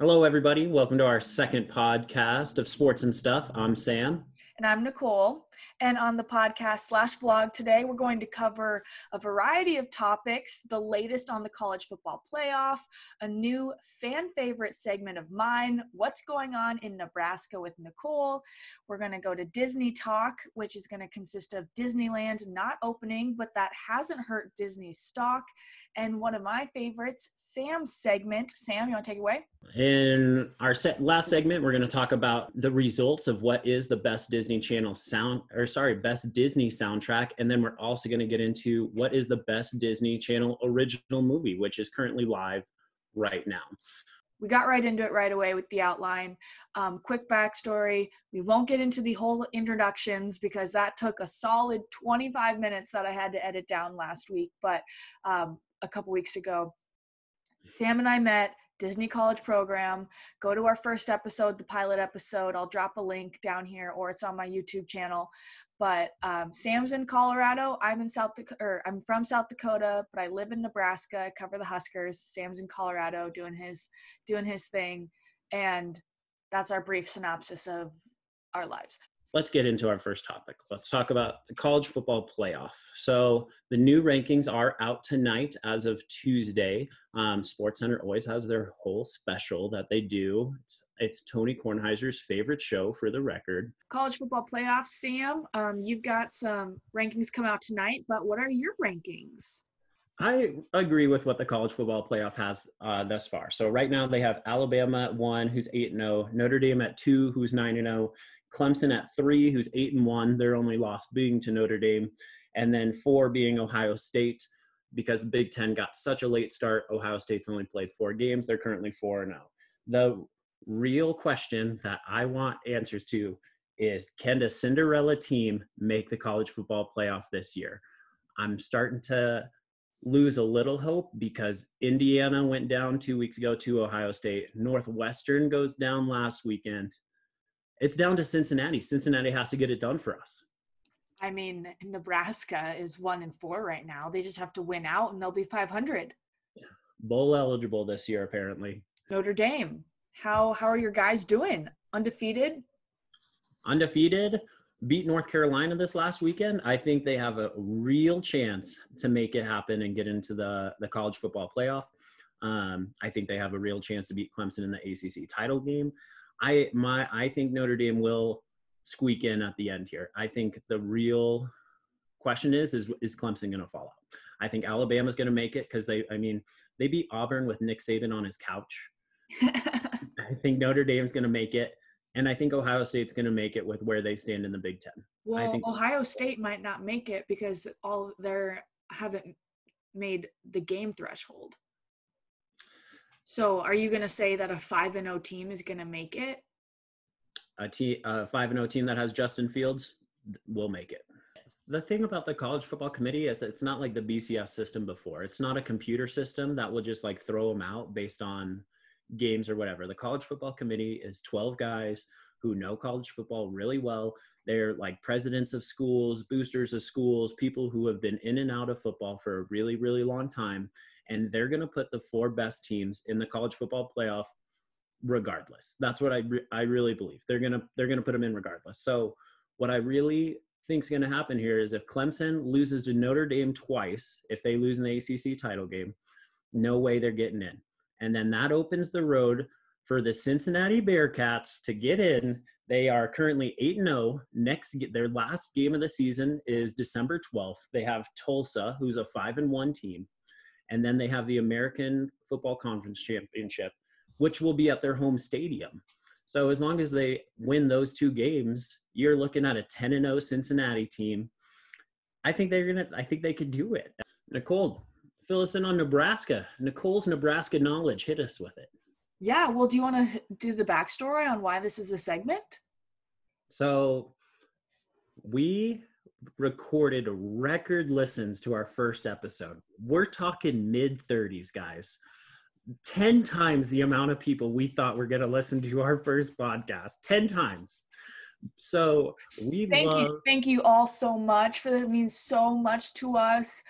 Hello, everybody. Welcome to our second podcast of Sports and Stuff. I'm Sam. And I'm Nicole. And on the podcast/vlog today, we're going to cover a variety of topics, the latest on the college football playoff, a new fan favorite segment of mine, what's going on in Nebraska with Nicole. We're going to go to Disney Talk, which is going to consist of Disneyland not opening, but that hasn't hurt Disney's stock. And one of my favorites, Sam's segment. Sam, you want to take it away? In our last segment, we're going to talk about the results of what is the best Disney Channel best Disney soundtrack. And then we're also going to get into what is the best Disney Channel original movie, which is currently live right now. We got right into it right away with the outline. Quick backstory. We won't get into the whole introductions because that took a solid 25 minutes that I had to edit down last week. But a couple weeks ago, Sam and I met. Disney College Program. Go to our first episode, the pilot episode. I'll drop a link down here, or it's on my YouTube channel. But Sam's in Colorado. I'm from South Dakota, but I live in Nebraska. I cover the Huskers. Sam's in Colorado doing his thing, and that's our brief synopsis of our lives. Let's get into our first topic. Let's talk about the college football playoff. So the new rankings are out tonight as of Tuesday. SportsCenter always has their whole special that they do. It's Tony Kornheiser's favorite show, for the record. College football playoff, Sam. You've got some rankings come out tonight, but what are your rankings? I agree with what the college football playoff has thus far. So right now they have Alabama at 1, who's 8-0, Notre Dame at 2, who's 9-0, Clemson at 3, who's 8-1, their only loss being to Notre Dame, and then 4 being Ohio State. Because the Big Ten got such a late start, Ohio State's only played 4 games. They're currently 4-0. The real question that I want answers to is, can a Cinderella team make the college football playoff this year? I'm starting to lose a little hope because Indiana went down 2 weeks ago to Ohio State. Northwestern goes down last weekend. It's down to Cincinnati. Cincinnati has to get it done for us. I mean, Nebraska is 1-4 right now. They just have to win out and they'll be 500. Bowl eligible this year, apparently. Notre Dame. How are your guys doing? Undefeated? Undefeated. Beat North Carolina this last weekend. I think they have a real chance to make it happen and get into the college football playoff. I think they have a real chance to beat Clemson in the ACC title game. I think Notre Dame will squeak in at the end here. I think the real question is Clemson going to fall out? I think Alabama's going to make it because they beat Auburn with Nick Saban on his couch. I think Notre Dame's going to make it, and I think Ohio State's going to make it with where they stand in the Big Ten. Well, I think Ohio State might not make it because haven't made the game threshold. So are you going to say that a 5-0 team is going to make it? A 5-0 team that has Justin Fields will make it. The thing about the college football committee, it's not like the BCS system before. It's not a computer system that will just like throw them out based on games or whatever. The college football committee is 12 guys who know college football really well. They're like presidents of schools, boosters of schools, people who have been in and out of football for a really, really long time. And they're going to put the 4 best teams in the college football playoff regardless. That's what I really believe. They're going to put them in regardless. So what I really think is going to happen here is if Clemson loses to Notre Dame twice, if they lose in the ACC title game, no way they're getting in. And then that opens the road for the Cincinnati Bearcats to get in. They are currently 8-0. Their last game of the season is December 12th. They have Tulsa, who's a 5-1 team. And then they have the American Football Conference Championship, which will be at their home stadium. So as long as they win those 2 games, you're looking at a 10-0 Cincinnati team. I think they could do it. Nicole, fill us in on Nebraska. Nicole's Nebraska knowledge. Hit us with it. Yeah, well, do you want to do the backstory on why this is a segment? So we recorded record listens to our first episode. We're talking mid-30s, guys. 10 times the amount of people we thought were going to listen to our first podcast. 10 times. So we love. Thank you all so much for that. It means so much to us.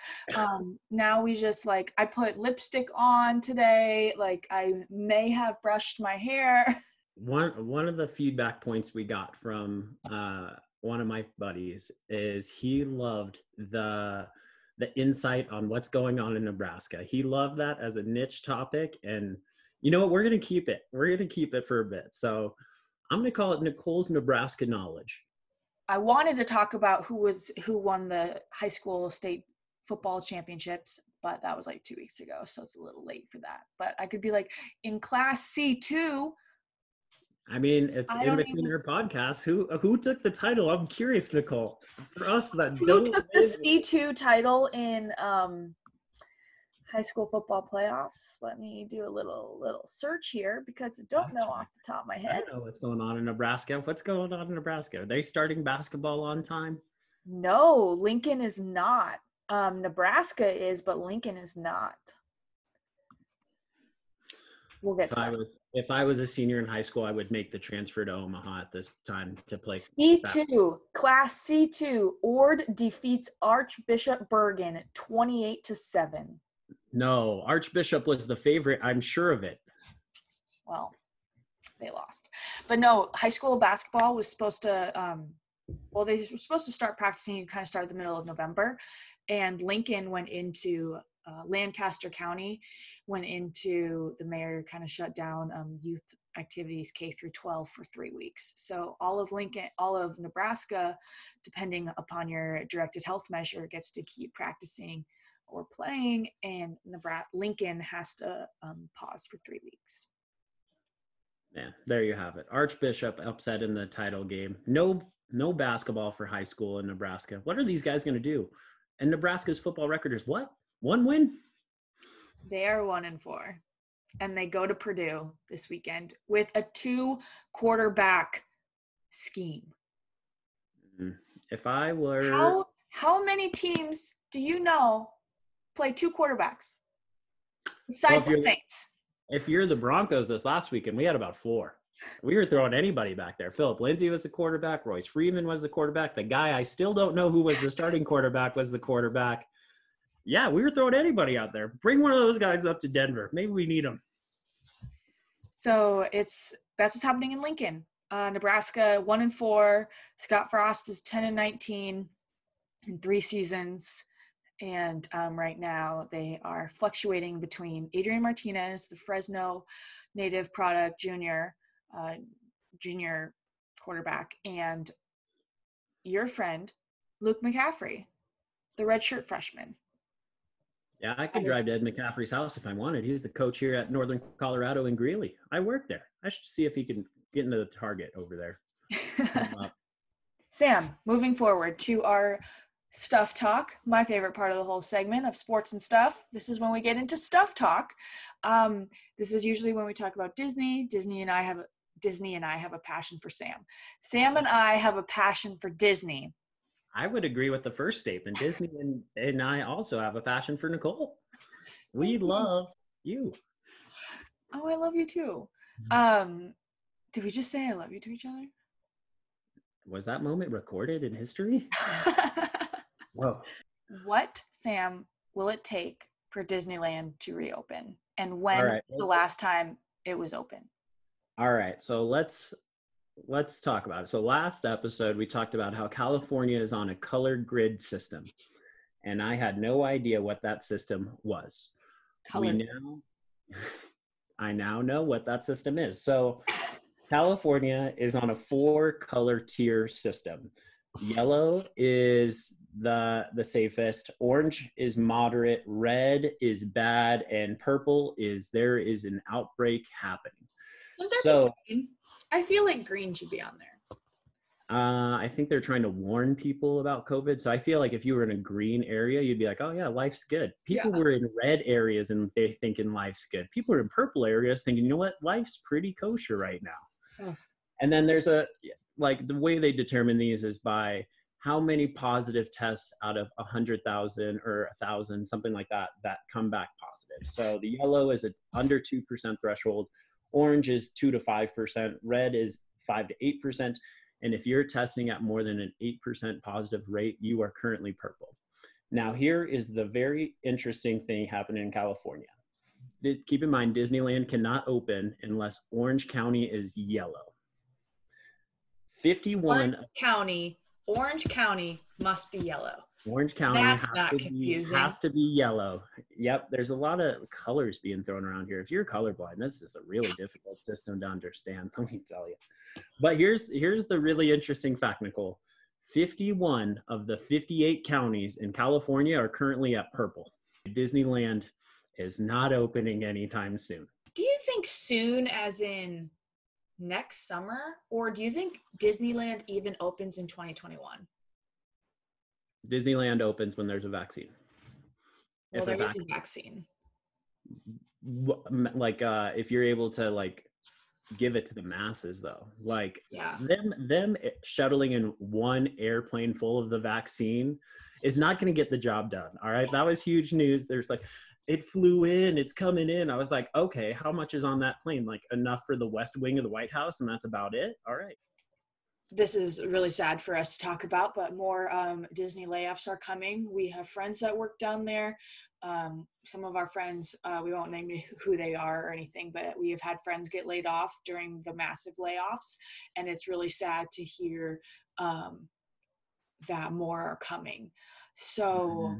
Now we just like, I put lipstick on today. Like I may have brushed my hair. One of the feedback points we got from one of my buddies is he loved the insight on what's going on in Nebraska. He loved that as a niche topic, and you know what? We're gonna keep it. We're gonna keep it for a bit. So I'm gonna call it Nicole's Nebraska knowledge. I wanted to talk about who won the high school state football championships, but that was like 2 weeks ago, so it's a little late for that. But I could be like, in Class C2. I mean, it's in between our podcasts. Who took the title? I'm curious, Nicole. For us that who took the C2 title in high school football playoffs? Let me do a little search here because I don't know off the top of my head. I don't know what's going on in Nebraska. What's going on in Nebraska? Are they starting basketball on time? No, Lincoln is not. Nebraska is, but Lincoln is not. We'll get to that. If I was a senior in high school, I would make the transfer to Omaha at this time to play. C2, Class C2, Ord defeats Archbishop Bergen 28-7. No, Archbishop was the favorite. I'm sure of it. Well, they lost. But no, high school basketball was supposed to, they were supposed to start practicing kind of start at the middle of November. And Lincoln went into Lancaster County, went into the mayor kind of shut down youth activities K through 12 for 3 weeks. So all of Nebraska, depending upon your directed health measure, gets to keep practicing or playing, and Lincoln has to pause for 3 weeks. Yeah, there you have it. Archbishop upset in the title game. No basketball for high school in Nebraska. What are these guys going to do? And Nebraska's football record is what? 1 win? They are 1-4. And they go to Purdue this weekend with a 2-quarterback scheme. If I were... How many teams do you know play 2 quarterbacks? Besides the Saints. If you're the Broncos this last weekend, we had about 4. We were throwing anybody back there. Philip Lindsay was the quarterback. Royce Freeman was the quarterback. The guy I still don't know who was the starting quarterback was the quarterback. Yeah, we were throwing anybody out there. Bring one of those guys up to Denver. Maybe we need them. So that's what's happening in Lincoln. Nebraska 1-4. Scott Frost is 10-19 in 3 seasons. And right now they are fluctuating between Adrian Martinez, the Fresno native product junior quarterback, and your friend, Luke McCaffrey, the redshirt freshman. Yeah, I could drive to Ed McCaffrey's house if I wanted. He's the coach here at Northern Colorado in Greeley. I work there. I should see if he can get into the target over there. Sam, moving forward to our stuff talk, my favorite part of the whole segment of sports and stuff. This is when we get into stuff talk. This is usually when we talk about Disney. Disney and I have a passion for Sam. Sam and I have a passion for Disney. I would agree with the first statement. Disney and I also have a passion for Nicole. We love you. Oh, I love you too. Did we just say I love you to each other? Was that moment recorded in history? Whoa. What, Sam, will it take for Disneyland to reopen? And when was the last time it was open? All right, so let's talk about it. So last episode, we talked about how California is on a colored grid system. And I had no idea what that system was. I now know what that system is. So California is on a 4-color tier system. Yellow is the safest, orange is moderate, red is bad, and purple is there is an outbreak happening. So I feel like green should be on there. I think they're trying to warn people about COVID. So I feel like if you were in a green area, you'd be like, oh yeah, life's good. People were in red areas and they thinking life's good. People are in purple areas thinking, you know what, life's pretty kosher right now. Oh. And then there's the way they determine these is by how many positive tests out of 100,000 or 1,000, something like that come back positive. So the yellow is under 2% threshold. Orange is 2 to 5%. Red is 5 to 8%. And if you're testing at more than an 8% positive rate, you are currently purple. Now, here is the very interesting thing happening in California. Keep in mind, Disneyland cannot open unless Orange County is yellow. 51 Orange County must be yellow. Orange County That's not confusing. has to be yellow. Yep, there's a lot of colors being thrown around here. If you're colorblind, this is a really difficult system to understand, let me tell you. But here's the really interesting fact, Nicole. 51 of the 58 counties in California are currently at purple. Disneyland is not opening anytime soon. Do you think soon as in next summer, or do you think Disneyland even opens in 2021? Disneyland opens when there's a vaccine. Well, there is a vaccine. Like, if you're able to like give it to the masses, though, like them shuttling in one airplane full of the vaccine is not going to get the job done. All right, that was huge news. There's like, it flew in, it's coming in. I was like, okay, how much is on that plane? Like enough for the West Wing of the White House, and that's about it. All right. This is really sad for us to talk about, but more Disney layoffs are coming. We have friends that work down there. Some of our friends, we won't name who they are or anything, but we have had friends get laid off during the massive layoffs. And it's really sad to hear that more are coming. So,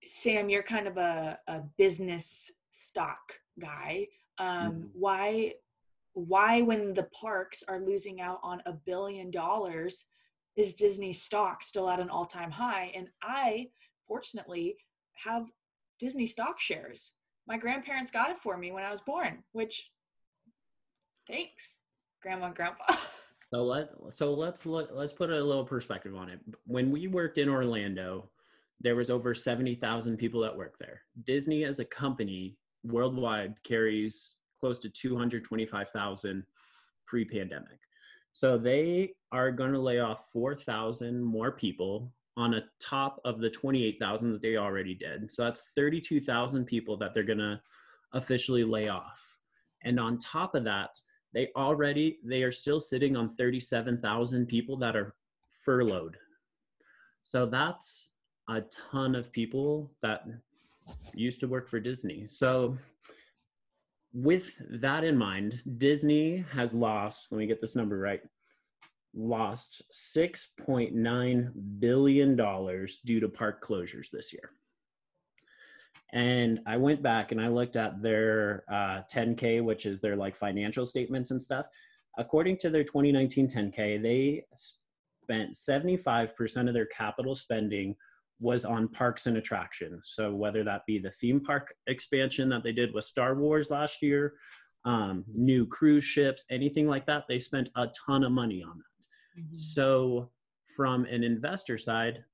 Sam, you're kind of a business stock guy. Why when the parks are losing out on $1 billion is Disney stock still at an all-time high? And I, fortunately, have Disney stock shares. My grandparents got it for me when I was born, which, thanks, Grandma and Grandpa. So let's put a little perspective on it. When we worked in Orlando, there was over 70,000 people that work there. Disney as a company worldwide carries close to 225,000 pre-pandemic. So they are going to lay off 4,000 more people on a top of the 28,000 that they already did. So that's 32,000 people that they're going to officially lay off. And on top of that, they are still sitting on 37,000 people that are furloughed. So that's a ton of people that used to work for Disney. So with that in mind, Disney has lost, let me get this number right, lost $6.9 billion due to park closures this year. And I went back and I looked at their 10K, which is their like financial statements and stuff. According to their 2019 10K, they spent 75% of their capital spending was on parks and attractions. So whether that be the theme park expansion that they did with Star Wars last year, new cruise ships, anything like that, they spent a ton of money on that. Mm-hmm. So from an investor side,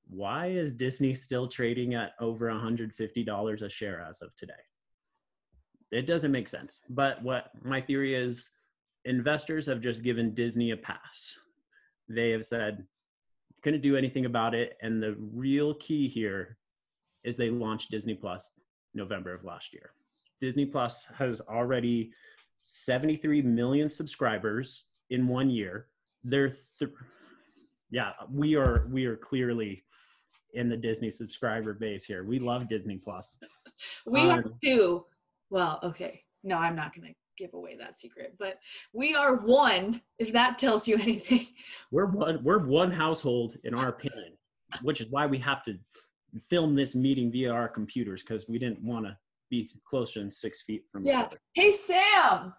why is Disney still trading at over $150 a share as of today? It doesn't make sense. But what my theory is, investors have just given Disney a pass. They have said, couldn't do anything about it. And the real key here is they launched Disney Plus November of last year. Disney Plus has already 73 million subscribers in 1 year. We are clearly in the Disney subscriber base here. We love Disney Plus. We are too. Well, okay. No, I'm not going to give away that secret, but we are one, if that tells you anything. We're one household in our opinion, which is why we have to film this meeting via our computers, because we didn't want to be closer than 6 feet from each other. Hey, Sam,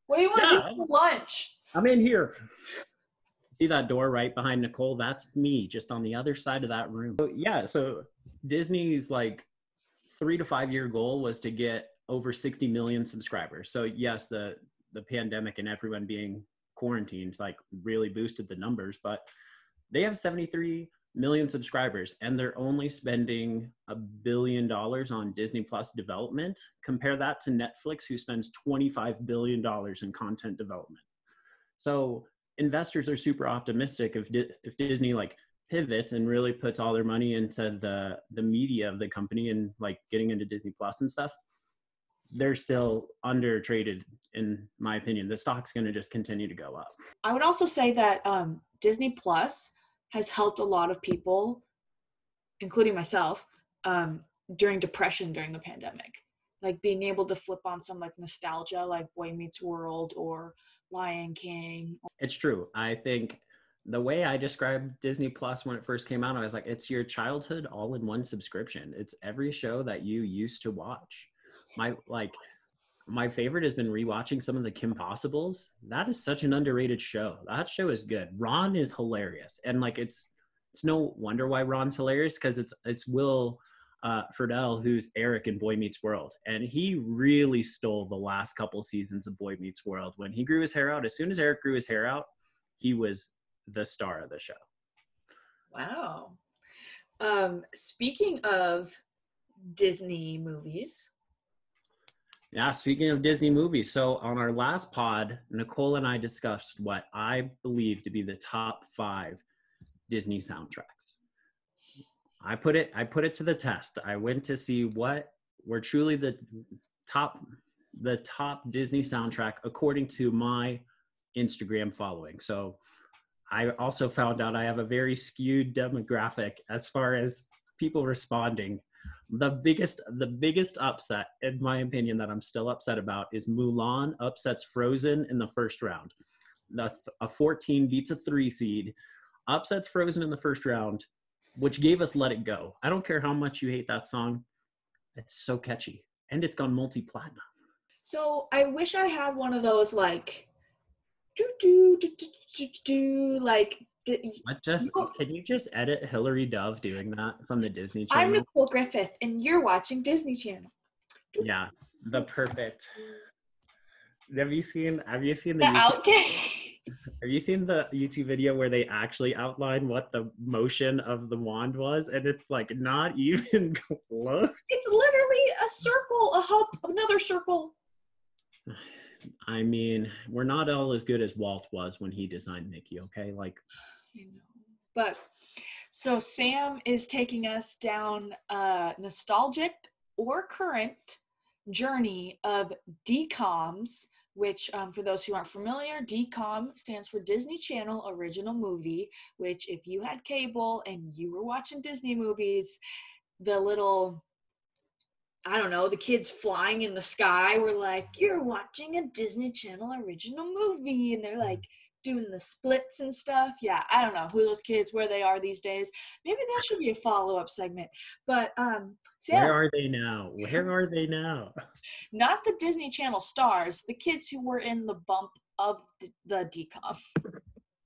what do you want to do for lunch? I'm in here. See that door right behind Nicole? That's me, just on the other side of that room. So Disney's like 3 to 5 year goal was to get over 60 million subscribers. So yes, the pandemic and everyone being quarantined like really boosted the numbers, but they have 73 million subscribers and they're only spending $1 billion on Disney Plus development. Compare that to Netflix, who spends $25 billion in content development. So investors are super optimistic if Disney like pivots and really puts all their money into the media of the company and like getting into Disney Plus and stuff. they're still under traded, in my opinion. The stock's going to just continue to go up. I would also say that Disney Plus has helped a lot of people, including myself, during depression during the pandemic. Like being able to flip on some like nostalgia, like Boy Meets World or Lion King. It's true. I think the way I described Disney Plus when it first came out, I was like, it's your childhood all-in-one subscription. It's every show that you used to watch. My favorite has been rewatching some of the Kim Possibles. That is such an underrated show. That show is good. Ron is hilarious, and like it's no wonder why Ron's hilarious, because it's Will Friedle, who's Eric in Boy Meets World, and he really stole the last couple seasons of Boy Meets World. When he grew his hair out, as soon as Eric grew his hair out, he was the star of the show. Wow. Speaking of Disney movies. Yeah, speaking of Disney movies, so on our last pod, Nicole and I discussed what I believe to be the top 5 Disney soundtracks. I put it to the test. I went to see what were truly the top Disney soundtrack according to my Instagram following. So I also found out I have a very skewed demographic as far as people responding. The biggest upset, in my opinion, that I'm still upset about is Mulan upsets Frozen in the first round. A 14 beats a 3 seed, upsets Frozen in the first round, which gave us Let It Go. I don't care how much you hate that song. It's so catchy. And it's gone multi-platinum. So I wish I had one of those like like can you just edit Hilary Duff doing that from the Disney I'm Channel? Nicole Griffith and you're watching Disney Channel. Yeah, the perfect. Have you seen the Have you seen the YouTube video where they actually outline what the motion of the wand was? And it's like not even close. It's literally a circle, a hop, another circle. I mean, we're not all as good as Walt was when he designed Mickey, okay? Like, I know. But so Sam is taking us down a nostalgic or current journey of DCOMs, which for those who aren't familiar, DCOM stands for Disney Channel Original Movie, which if you had cable and you were watching Disney movies, the little, I don't know, the kids flying in the sky were like, you're watching a Disney Channel Original Movie, and they're like doing the splits and stuff. Yeah, I don't know who those kids, where they are these days. Maybe that should be a follow-up segment. But Sam, where are they now? Where are they now? Not the Disney Channel stars, the kids who were in the bump of the DCOM.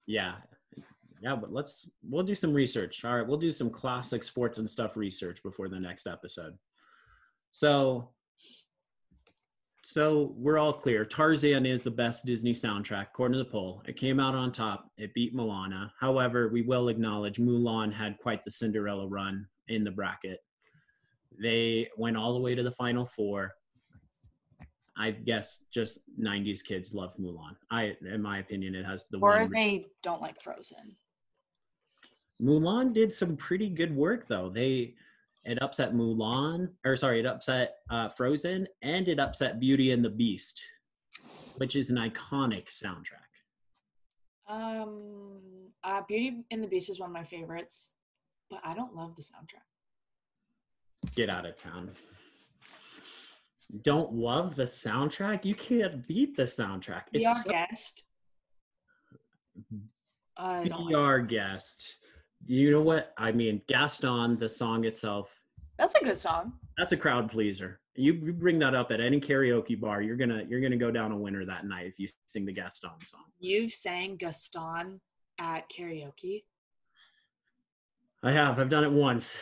Yeah, but we'll do some research. All right, we'll do some classic sports and stuff research before the next episode. So we're all clear. Tarzan is the best Disney soundtrack, according to the poll. It came out on top. It beat Moana. However, we will acknowledge Mulan had quite the Cinderella run in the bracket. They went all the way to the Final Four. I guess just 90s kids loved Mulan. In my opinion, it has the or they don't like Frozen. Mulan did some pretty good work, though. It upset it upset Frozen, and it upset Beauty and the Beast, which is an iconic soundtrack. Beauty and the Beast is one of my favorites, but I don't love the soundtrack. Get out of town. Don't love the soundtrack? You can't beat the soundtrack. Be our guest. Be our guest. You know what? I mean, Gaston, the song itself. That's a good song. That's a crowd pleaser. You bring that up at any karaoke bar, you're gonna go down a winner that night if you sing the Gaston song. You've sang Gaston at karaoke? I have. I've done it once,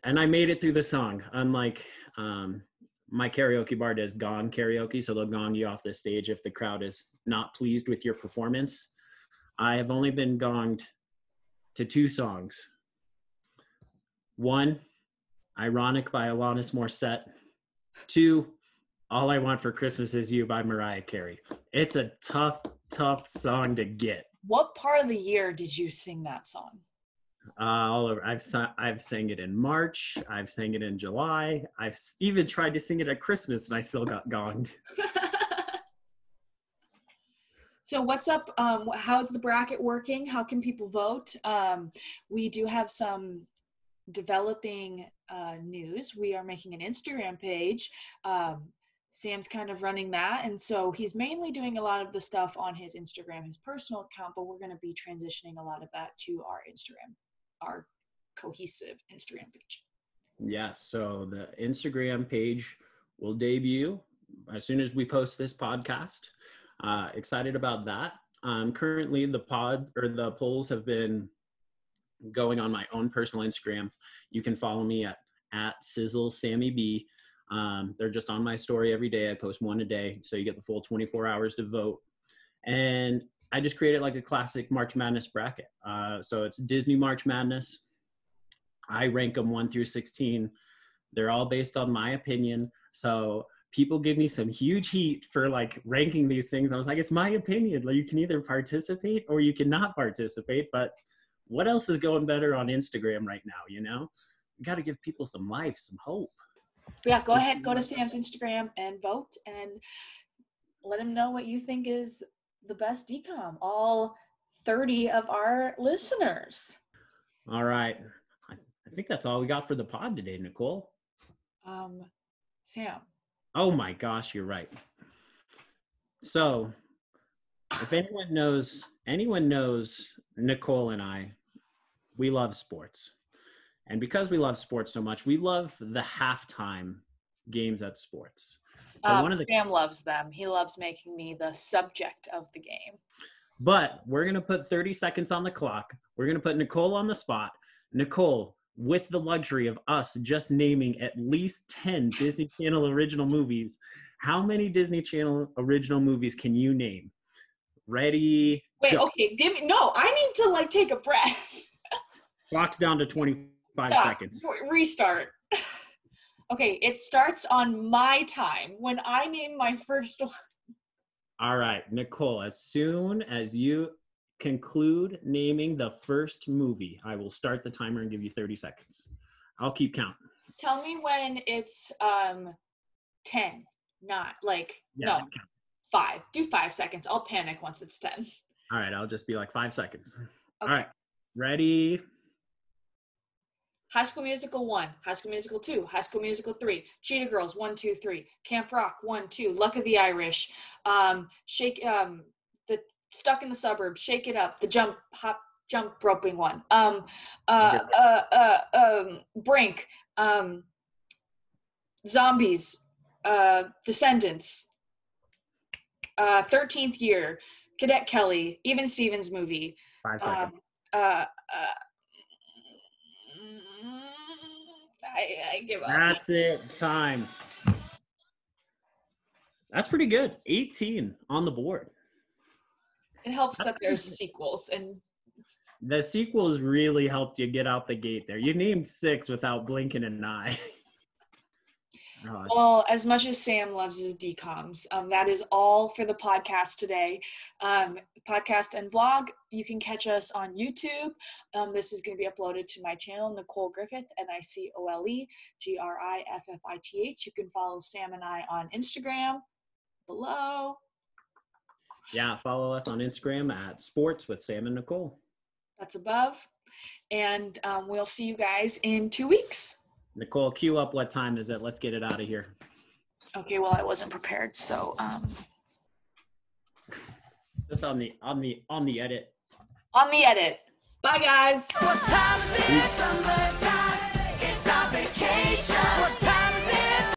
and I made it through the song. Unlike my karaoke bar does gong karaoke, so they'll gong you off the stage if the crowd is not pleased with your performance. I have only been gonged to 2 songs. One, Ironic by Alanis Morissette. 2, All I Want for Christmas Is You by Mariah Carey. It's a tough song to get. What part of the year did you sing that song? All over. I've sang it in March. I've sang it in July. I've even tried to sing it at Christmas, and I still got gonged. So what's up? How's the bracket working? How can people vote? We do have some developing news. We are making an Instagram page. Sam's kind of running that, and so he's mainly doing a lot of the stuff on his Instagram, his personal account, but we're going to be transitioning a lot of that to our Instagram, our cohesive Instagram page. Yeah, so the Instagram page will debut as soon as we post this podcast. Excited about that. Currently the polls have been going on my own personal Instagram. You can follow me at Sizzle Sammy B. They're just on my story every day. I post one a day, so you get the full 24 hours to vote. And I just created like a classic March Madness bracket. So it's Disney March Madness. I rank them 1 through 16. They're all based on my opinion. So people give me some huge heat for like ranking these things. I was like, it's my opinion. Like, you can either participate or you cannot participate. But what else is going better on Instagram right now? You know, we got to give people some life, some hope. Yeah, go ahead, go to Sam's Instagram and vote and let him know what you think is the best DCOM, all 30 of our listeners. All right. I think that's all we got for the pod today, Nicole. Sam. Oh my gosh, you're right. So if anyone knows Nicole and I, we love sports. And because we love sports so much, we love the halftime games at sports. So Sam loves them. He loves making me the subject of the game. But we're going to put 30 seconds on the clock. We're going to put Nicole on the spot. Nicole, with the luxury of us just naming at least 10 Disney Channel original movies, how many Disney Channel original movies can you name? Ready? Wait, go. Okay. I need to like take a breath. Clock's down to 25 seconds. Restart. Okay, it starts on my time when I name my first one. All right, Nicole, as soon as you conclude naming the first movie, I will start the timer and give you 30 seconds. I'll keep count. Tell me when it's 10, not like, yeah, no, 5. Do 5 seconds. I'll panic once it's 10. All right, I'll just be like 5 seconds. Okay. All right, ready? High School Musical 1, High School Musical 2, High School Musical 3, Cheetah Girls 1, 2, 3, Camp Rock 1, 2, Luck of the Irish, the Stuck in the Suburbs, Shake It Up, the Jump Roping one, Brink, Zombies, Descendants, 13th Year, Cadet Kelly, Even Stevens movie. 5 seconds. I give up. That's it. Time. That's pretty good. 18 on the board. It helps that there's sequels, and the sequels really helped you get out the gate there. You named 6 without blinking an eye. Well, as much as Sam loves his DCOMs, that is all for the podcast today. Podcast and vlog, you can catch us on YouTube. This is going to be uploaded to my channel, Nicole Griffith, NicoleGriffith. You can follow Sam and I on Instagram below. Yeah, follow us on Instagram at Sports with Sam and Nicole. That's above. And we'll see you guys in 2 weeks. Nicole, cue up what time is it? Let's get it out of here. Okay, well, I wasn't prepared, so just on the edit. On the edit. Bye, guys. What time is it? Summertime. It's our vacation. What time?